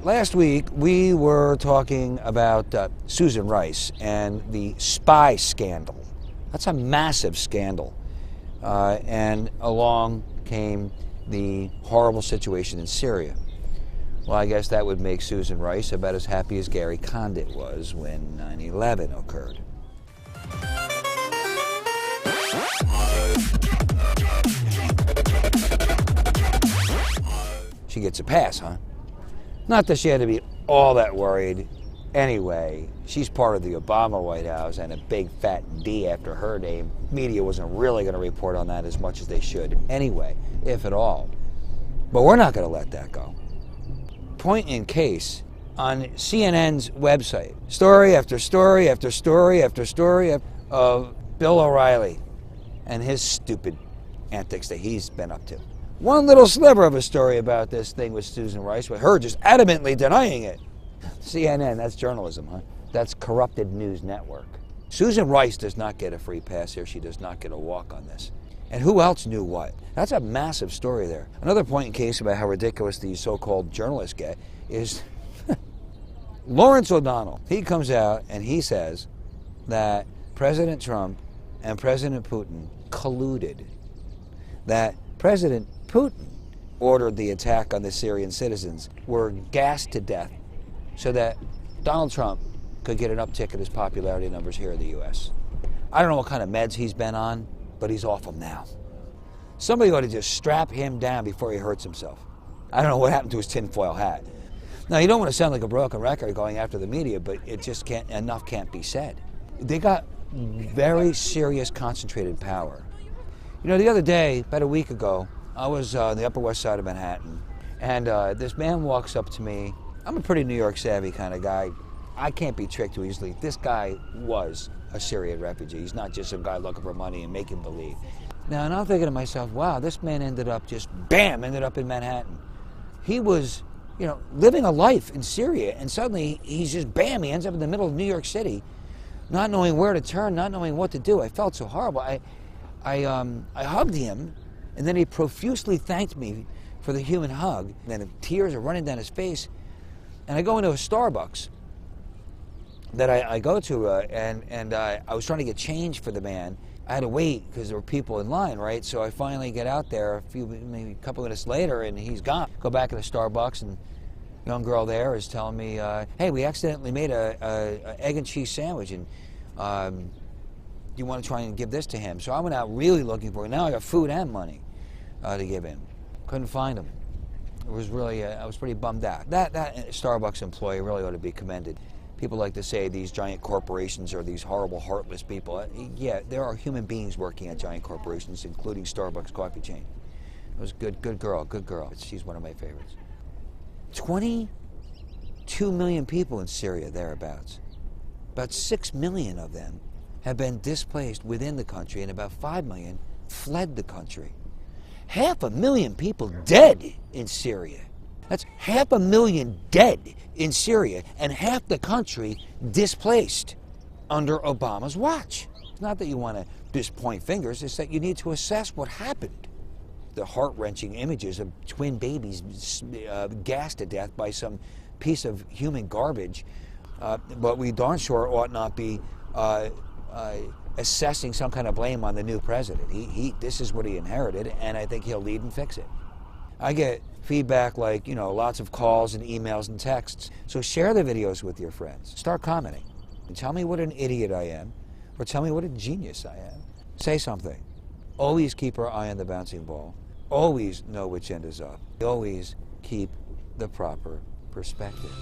Last week, we were talking about Susan Rice and the spy scandal. That's a massive scandal. And along came the horrible situation in Syria. Well, I guess that would make Susan Rice about as happy as Gary Condit was when 9/11 occurred. She gets a pass, huh? Not that she had to be all that worried. Anyway, she's part of the Obama White House, and a big fat D after her name. Media wasn't really going to report on that as much as they should anyway, if at all. But we're not going to let that go. Point in case, on CNN's website, story after story after story after story of Bill O'Reilly and his stupid antics that he's been up to. One little sliver of a story about this thing with Susan Rice, with her just adamantly denying it. CNN, that's journalism, huh? That's corrupted news network. Susan Rice does not get a free pass here. She does not get a walk on this. And who else knew what? That's a massive story there. Another point in case about how ridiculous these so-called journalists get is Lawrence O'Donnell. He comes out and he says that President Trump and President Putin colluded. That President Putin ordered the attack on the Syrian citizens, were gassed to death so that Donald Trump could get an uptick in his popularity numbers here in the U.S. I don't know what kind of meds he's been on, but he's off them now. Somebody ought to just strap him down before he hurts himself. I don't know what happened to his tinfoil hat. Now, you don't want to sound like a broken record going after the media, but it just can't, enough can't be said. They got very serious concentrated power. You know, the other day, about a week ago, I was on the Upper West Side of Manhattan, and this man walks up to me. I'm a pretty New York savvy kind of guy. I can't be tricked too easily. This guy was a Syrian refugee. He's not just some guy looking for money and making believe. Now, and I'm thinking to myself, wow, this man ended up just, bam, ended up in Manhattan. He was, you know, living a life in Syria, and suddenly he's just, bam, he ends up in the middle of New York City, not knowing where to turn, not knowing what to do. I felt so horrible. I hugged him, and then he profusely thanked me for the human hug. And then the tears are running down his face. And I go into a Starbucks that I go to, and I was trying to get change for the man. I had to wait because there were people in line, right? So I finally get out there maybe a couple minutes later, and he's gone. Go back to the Starbucks, and a young girl there is telling me, hey, we accidentally made a egg and cheese sandwich, and you want to try and give this to him. So I went out really looking for it. Now I got food and money to give him. Couldn't find him. It was really, I was pretty bummed out. That Starbucks employee really ought to be commended. People like to say these giant corporations are these horrible, heartless people. Yeah, there are human beings working at giant corporations, including Starbucks coffee chain. It was good girl, good girl. She's one of my favorites. 22 million people in Syria, thereabouts. About 6 million of them have been displaced within the country, and about 5 million fled the country. 500,000 people dead in Syria. That's 500,000 dead in Syria, and half the country displaced under Obama's watch. It's not that you want to just point fingers, it's that you need to assess what happened. The heart-wrenching images of twin babies gassed to death by some piece of human garbage, but we darn sure ought not be assessing some kind of blame on the new president. This is what he inherited, and I think he'll lead and fix it. I get feedback like, you know, lots of calls and emails and texts. So share the videos with your friends. Start commenting. And tell me what an idiot I am, or tell me what a genius I am. Say something. Always keep our eye on the bouncing ball. Always know which end is up. Always keep the proper perspective.